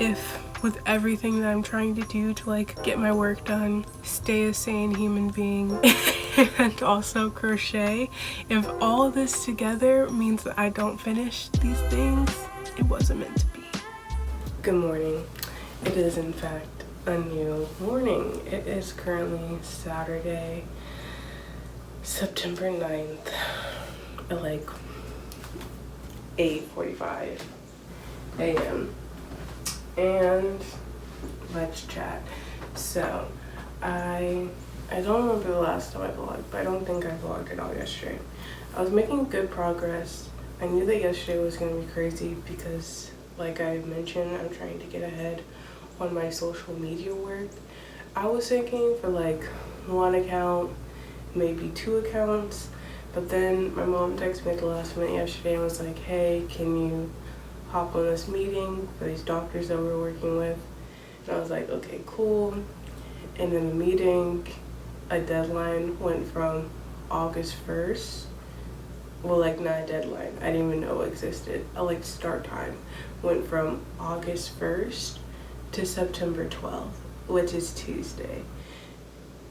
if with everything that I'm trying to do to like get my work done, stay a sane human being, and also crochet, if all this together means that I don't finish these things, it wasn't meant to be. Good morning. It is in fact a new morning. It is currently Saturday, September 9th at like 8:45 a.m. and let's chat. So I don't remember the last time I vlogged, but I don't think I vlogged at all yesterday. I was making good progress. I knew that yesterday was going to be crazy because, like I mentioned, I'm trying to get ahead on my social media work. I was thinking for like one account, maybe 2 accounts, but then my mom texted me at the last minute yesterday and was like, hey, can you hop on this meeting for these doctors that we're working with? And I was like, okay, cool. And in the meeting, a deadline went from August 1st. Well, like not a deadline, I didn't even know it existed. A like start time went from August 1st to September 12th, which is Tuesday.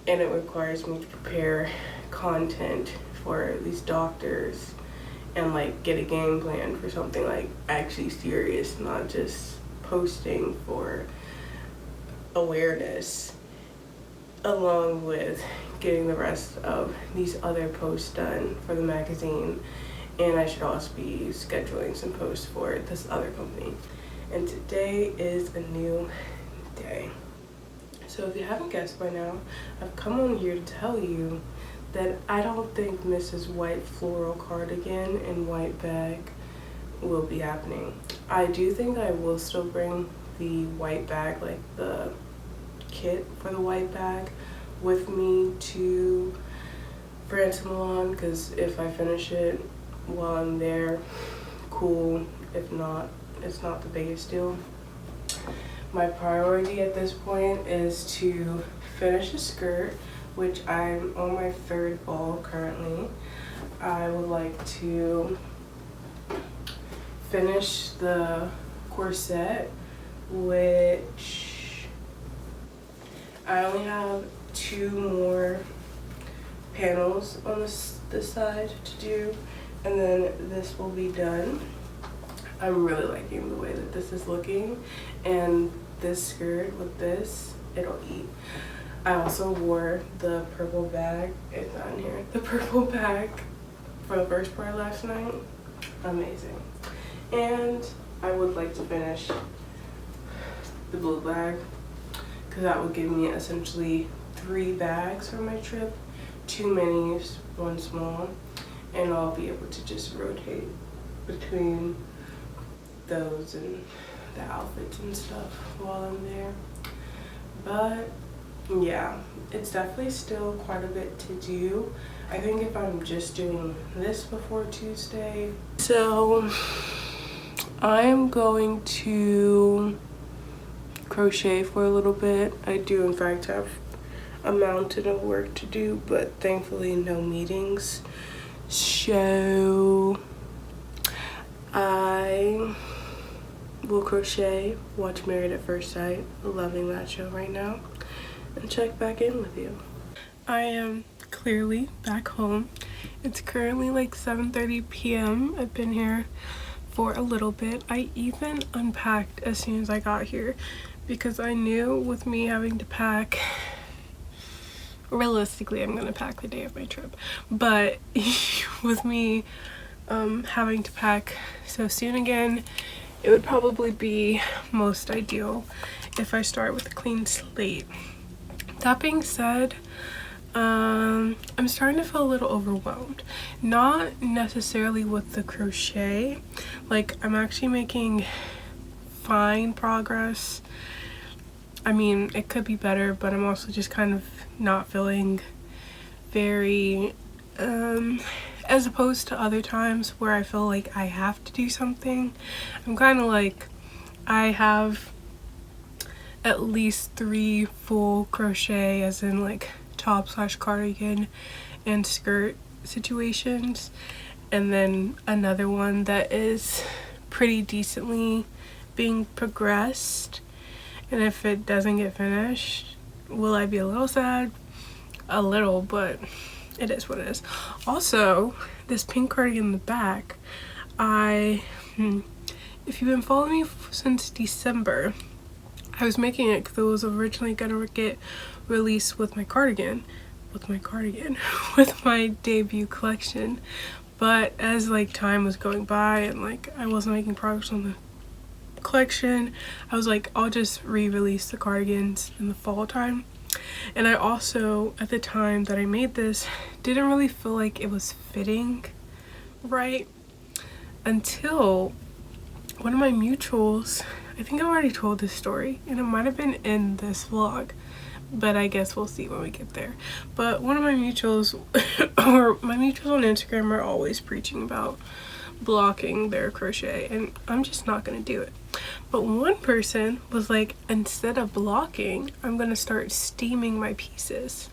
And it requires me to prepare content for these doctors and like get a game plan for something like actually serious, not just posting for awareness, along with getting the rest of these other posts done for the magazine. And I should also be scheduling some posts for this other company. And today is a new day. So if you haven't guessed by now, I've come on here to tell you that I don't think Mrs. White floral cardigan and white bag will be happening. I do think I will still bring the white bag, like the kit for the white bag, with me to France and Milan, because if I finish it while I'm there, cool. If not, it's not the biggest deal. My priority at this point is to finish the skirt, which I'm on my 3rd ball currently. I would like to finish the corset, which I only have 2 more panels on this side to do, and then this will be done. I'm really liking the way that this is looking, and this skirt with this, it'll eat. I also wore the purple bag, it's not in here, the purple bag for the first part last night. Amazing. And I would like to finish the blue bag, because that would give me essentially 3 bags for my trip, 2 minis, 1 small, and I'll be able to just rotate between those and the outfits and stuff while I'm there. But yeah, it's definitely still quite a bit to do. I think if I'm just doing this before Tuesday. So I'm going to crochet for a little bit. I do in fact have a mountain of work to do, but thankfully no meetings. So I will crochet, watch Married at First Sight, loving that show right now, and check back in with you. I am clearly back home. It's currently like 7:30 p.m. I've been here for a little bit. I even unpacked as soon as I got here because I knew with me having to pack, realistically I'm gonna pack the day of my trip, but with me having to pack so soon again, it would probably be most ideal if I start with a clean slate. That being said, I'm starting to feel a little overwhelmed. Not necessarily with the crochet, like I'm actually making fine progress. I mean, it could be better, but I'm also just kind of not feeling very, as opposed to other times where I feel like I have to do something. I'm kind of like, I have at least 3 full crochet, as in like top/cardigan and skirt situations, and then another one that is pretty decently being progressed, and if it doesn't get finished, will I be a little sad? A little, but it is what it is. Also, this pink cardigan in the back, if you've been following me since December, I was making it because it was originally gonna get released with my cardigan, with my debut collection. But as like time was going by and like I wasn't making progress on the collection, I was like, I'll just re-release the cardigans in the fall time. And I also, at the time that I made this, didn't really feel like it was fitting right until one of my mutuals, I think I already told this story and it might have been in this vlog, but I guess we'll see when we get there. But one of my mutuals, or my mutuals on Instagram, are always preaching about blocking their crochet, and I'm just not gonna do it. But one person was like, instead of blocking, I'm gonna start steaming my pieces.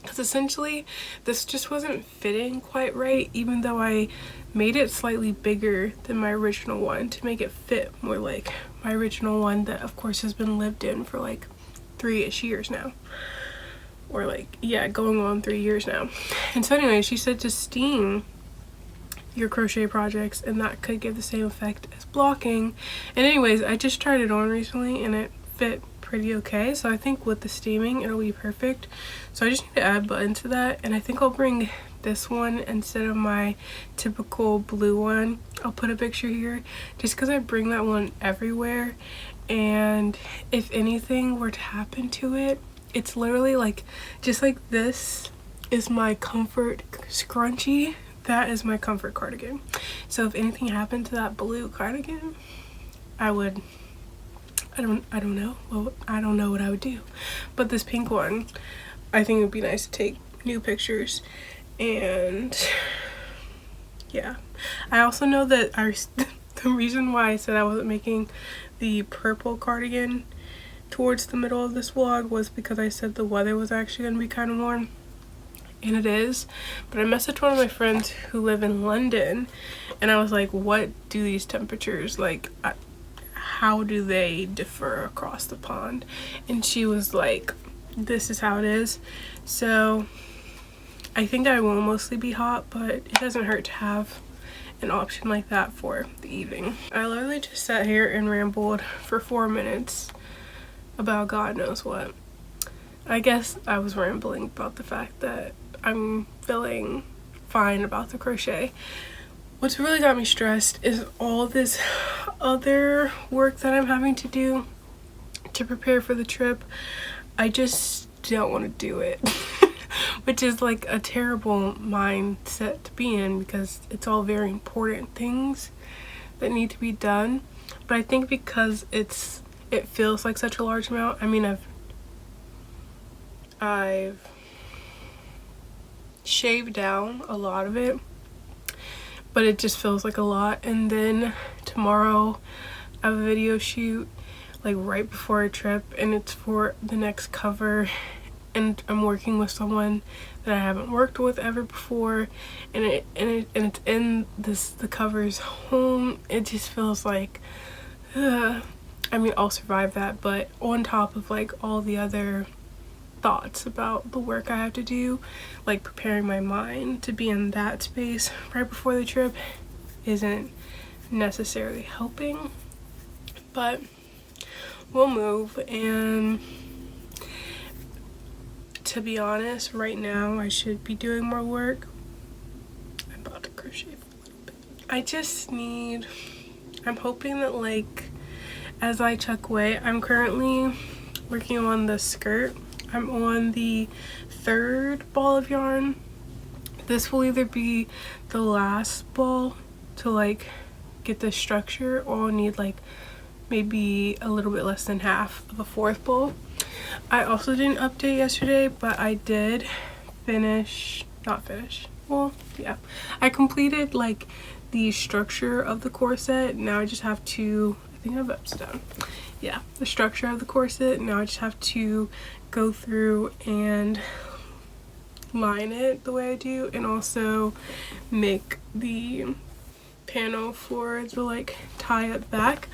Because essentially this just wasn't fitting quite right, even though I made it slightly bigger than my original one to make it fit more like my original one that of course has been lived in for like 3-ish years now, or like, yeah, going on 3 years now. And so anyway, she said to steam your crochet projects and that could give the same effect as blocking. And anyways, I just tried it on recently and it fit pretty okay, so I think with the steaming it'll be perfect. So I just need to add a button to that, and I think I'll bring this one instead of my typical blue one. I'll put a picture here just because I bring that one everywhere, and if anything were to happen to it, it's literally like, just like this is my comfort scrunchie, that is my comfort cardigan. So if anything happened to that blue cardigan, I don't know. Well, I don't know what I would do. But this pink one, I think it would be nice to take new pictures. And yeah, I also know that the reason why I said I wasn't making the purple cardigan towards the middle of this vlog was because I said the weather was actually going to be kind of warm. And it is. But I messaged one of my friends who live in London and I was like, what do these temperatures like? How do they differ across the pond? And she was like, this is how it is. So I think I will mostly be hot, but it doesn't hurt to have an option like that for the evening. I literally just sat here and rambled for 4 minutes about God knows what. I guess I was rambling about the fact that I'm feeling fine about the crochet. What's really got me stressed is all this other work that I'm having to do to prepare for the trip. I just don't want to do it, which is like a terrible mindset to be in because it's all very important things that need to be done. But I think because it feels like such a large amount. I mean, I've shaved down a lot of it, but it just feels like a lot. And then tomorrow I have a video shoot like right before a trip, and it's for the next cover, and I'm working with someone that I haven't worked with ever before, and it's in the cover's home. It just feels like I mean, I'll survive that, but on top of like all the other thoughts about the work I have to do, like preparing my mind to be in that space right before the trip isn't necessarily helping. But we'll move, and to be honest, right now I should be doing more work. I'm about to crochet for a little bit. I'm hoping that like as I chuck away, I'm currently working on the skirt. I'm on the 3rd ball of yarn. This will either be the last ball to like get the structure, or I'll need like maybe a little bit less than half of a 4th ball. I also didn't update yesterday, but I did well, yeah, I completed like the structure of the corset. Now I just have to, I think I have it upside down. Yeah, the structure of the corset. Now I just have to go through and line it the way I do, and also make the panel for the like tie up back.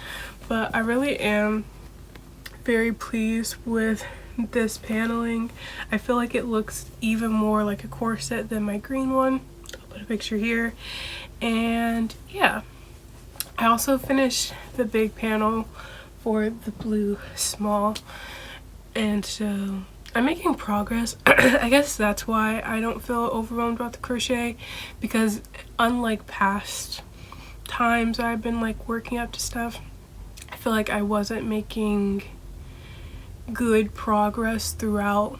but I really am very pleased with this paneling. I feel like it looks even more like a corset than my green one. I'll put a picture here. And yeah, I also finished the big panel for the blue small, and so I'm making progress. I guess that's why I don't feel overwhelmed about the crochet, because unlike past times I've been like working up to stuff, I feel like I wasn't making good progress throughout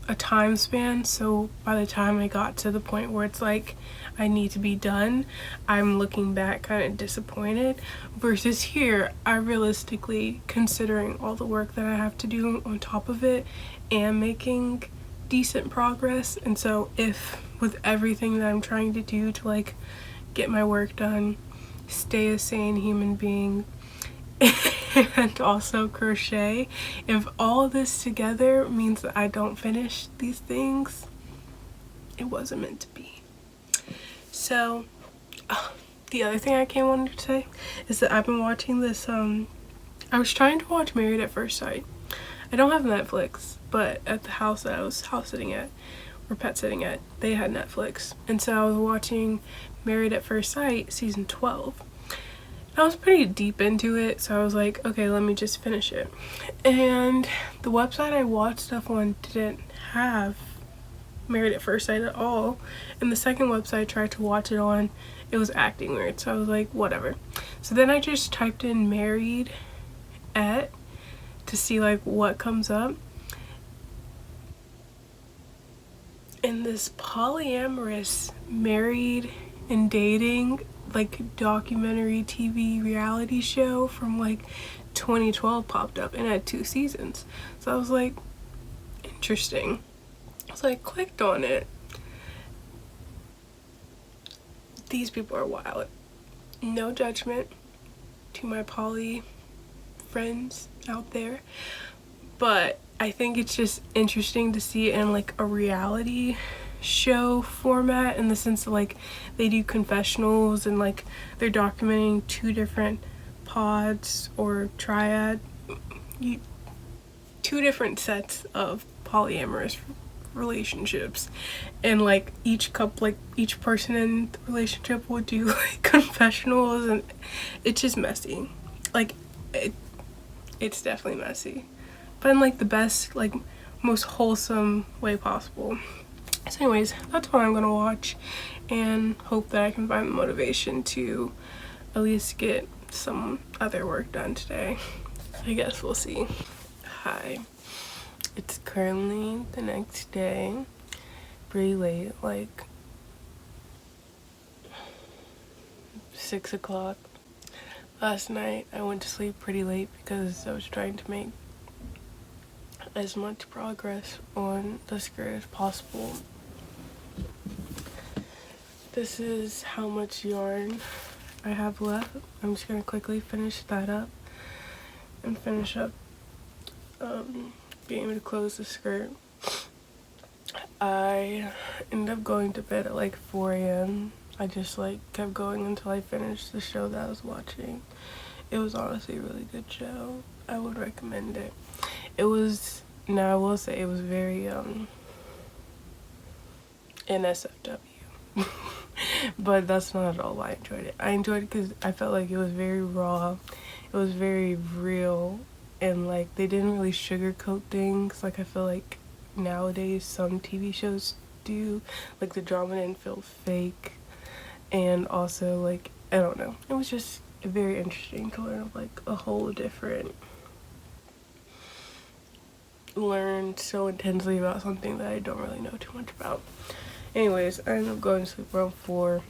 a time span. So by the time I got to the point where it's like I need to be done, I'm looking back kind of disappointed, versus here I realistically, considering all the work that I have to do on top of it, am making decent progress. And so if with everything that I'm trying to do to like get my work done, stay a sane human being, and also crochet, if all this together means that I don't finish these things, it wasn't meant to be. So the other thing I wanted to say is that I've been watching this I was trying to watch Married at First Sight. I don't have Netflix, but at the house that I was house sitting at, or pet sitting at, they had Netflix, and so I was watching Married at First Sight season 12. I was pretty deep into it, so I was like, okay, let me just finish it. And the website I watched stuff on didn't have Married at First Sight at all, and the second website I tried to watch it on, it was acting weird, so I was like, whatever. So then I just typed in Married at to see like what comes up, and this polyamorous married and dating like documentary TV reality show from like 2012 popped up, and it had 2 seasons. So I was like, interesting. So I clicked on it. These people are wild. No judgment to my poly friends out there, but I think it's just interesting to see it in like a reality show format, in the sense that like they do confessionals and like they're documenting 2 different pods or triad, 2 different sets of polyamorous relationships, and like each couple, like each person in the relationship will do like confessionals, and it's just messy. Like it's definitely messy, but in like the best, like most wholesome way possible. So anyways, that's what I'm gonna watch, and hope that I can find the motivation to at least get some other work done today. I guess we'll see. Hi, it's currently the next day, pretty late, like 6 o'clock. Last night I went to sleep pretty late because I was trying to make as much progress on the skirt as possible. This is how much yarn I have left. I'm just gonna quickly finish that up and finish up being able to close the skirt. I ended up going to bed at like 4 a.m. I just like kept going until I finished the show that I was watching. It was honestly a really good show. I would recommend it. It was, now I will say, it was very NSFW. But that's not at all why I enjoyed it. I enjoyed it because I felt like it was very raw. It was very real, and like they didn't really sugarcoat things like I feel like nowadays some TV shows do. Like the drama didn't feel fake, and also like, I don't know, it was just very interesting to learn like a whole different, learn so intensely about something that I don't really know too much about. Anyways, I ended up going to sleep around 4.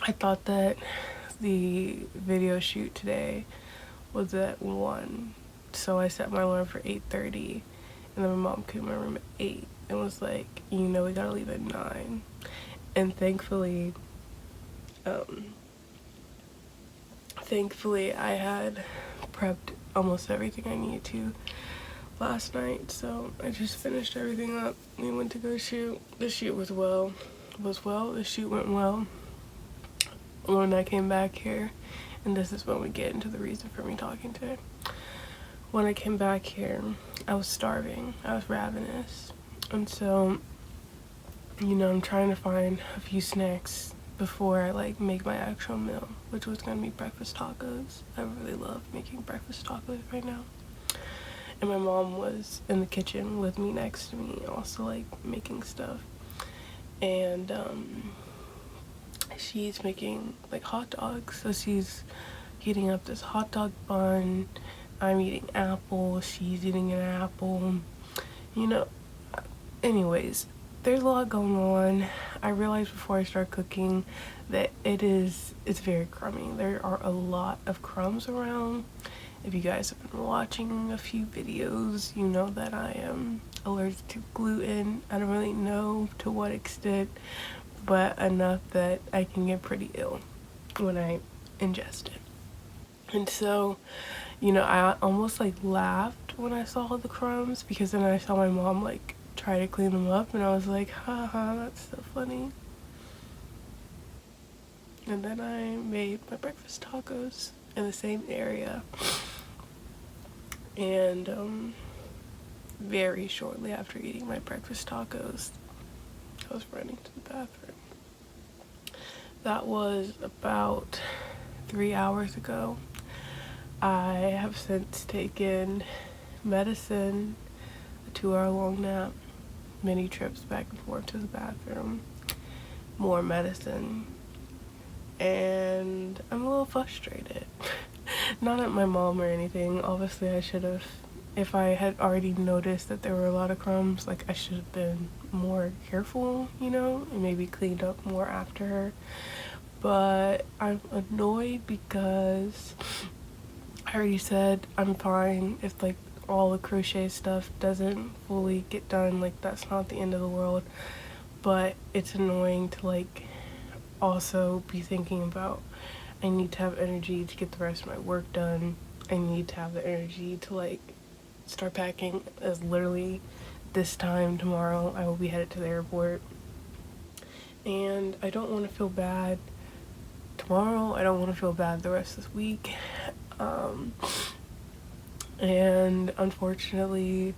I thought that the video shoot today was at 1, so I set my alarm for 8:30, and then my mom came to my room at 8 and was like, you know, we gotta leave at 9. And thankfully I had prepped almost everything I needed to last night, so I just finished everything up. We went to go shoot. The shoot the shoot went well. When I came back here and this is when we get into the reason for me talking today. When I came back here, I was starving. I was ravenous. And so, you know, I'm trying to find a few snacks before I like make my actual meal, which was gonna be breakfast tacos. I really love making breakfast tacos right now. And my mom was in the kitchen with me, next to me, also like making stuff. And she's making like hot dogs. So she's heating up this hot dog bun. I'm eating apple, she's eating an apple. You know, anyways, there's a lot going on. I realized before I start cooking that it's very crummy. There are a lot of crumbs around. If you guys have been watching a few videos, you know that I am allergic to gluten. I don't really know to what extent, but enough that I can get pretty ill when I ingest it. And so, you know, I almost like laughed when I saw the crumbs, because then I saw my mom like try to clean them up, and I was like, haha, that's so funny. And then I made my breakfast tacos in the same area. And very shortly after eating my breakfast tacos, I was running to the bathroom. That was about 3 hours ago. I have since taken medicine, a 2-hour-long nap, many trips back and forth to the bathroom, more medicine, and I'm a little frustrated. Not at my mom or anything. Obviously I should have, if I had already noticed that there were a lot of crumbs, like I should have been more careful, you know, and maybe cleaned up more after her. But I'm annoyed because I already said I'm fine if like all the crochet stuff doesn't fully get done. Like, that's not the end of the world. But it's annoying to like also be thinking about, I need to have energy to get the rest of my work done. I need to have the energy to like start packing, as literally this time tomorrow I will be headed to the airport. And I don't want to feel bad tomorrow. I don't want to feel bad the rest of this week. And unfortunately,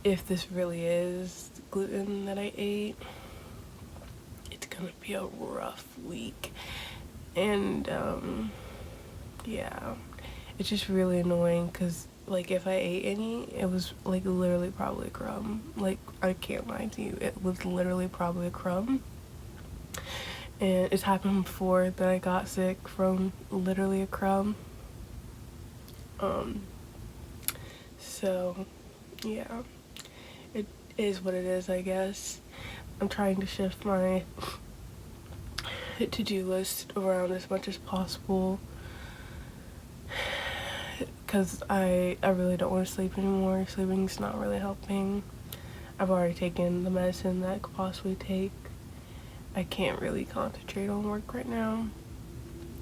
if this really is gluten that I ate, it's gonna be a rough week. And yeah, it's just really annoying because like if I ate any, it was like literally probably a crumb. Like, I can't lie to you, it was literally probably a crumb. And it's happened before that I got sick from literally a crumb. So yeah, it is what it is, I guess. I'm trying to shift my to-do list around as much as possible because I really don't want to sleep anymore. Sleeping's not really helping. I've already taken the medicine that I could possibly take. I can't really concentrate on work right now,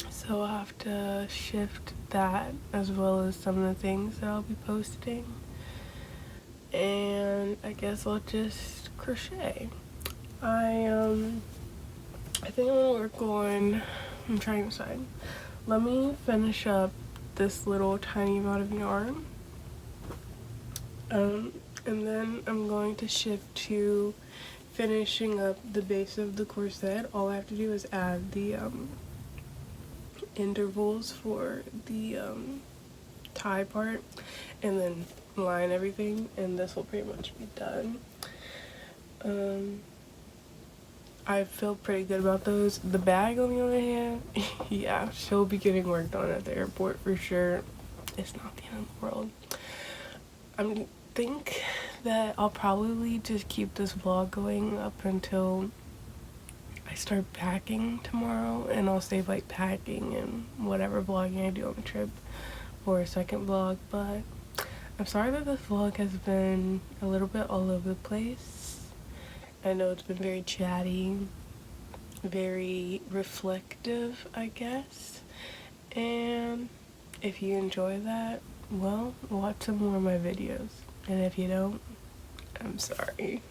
so I'll have to shift that, as well as some of the things that I'll be posting. And I guess I'll just crochet. I think I'm gonna work on, I'm trying to decide. Let me finish up this little tiny amount of yarn. And then I'm going to shift to finishing up the base of the corset. All I have to do is add the intervals for the tie part and then line everything, and this will pretty much be done. I feel pretty good about those. The bag, on the other hand, yeah, she'll be getting worked on at the airport for sure. It's not the end of the world. I think that I'll probably just keep this vlog going up until I start packing tomorrow, and I'll save like packing and whatever vlogging I do on the trip for a second vlog. But I'm sorry that this vlog has been a little bit all over the place. I know it's been very chatty, very reflective, I guess. And if you enjoy that, well, watch some more of my videos. And if you don't, I'm sorry.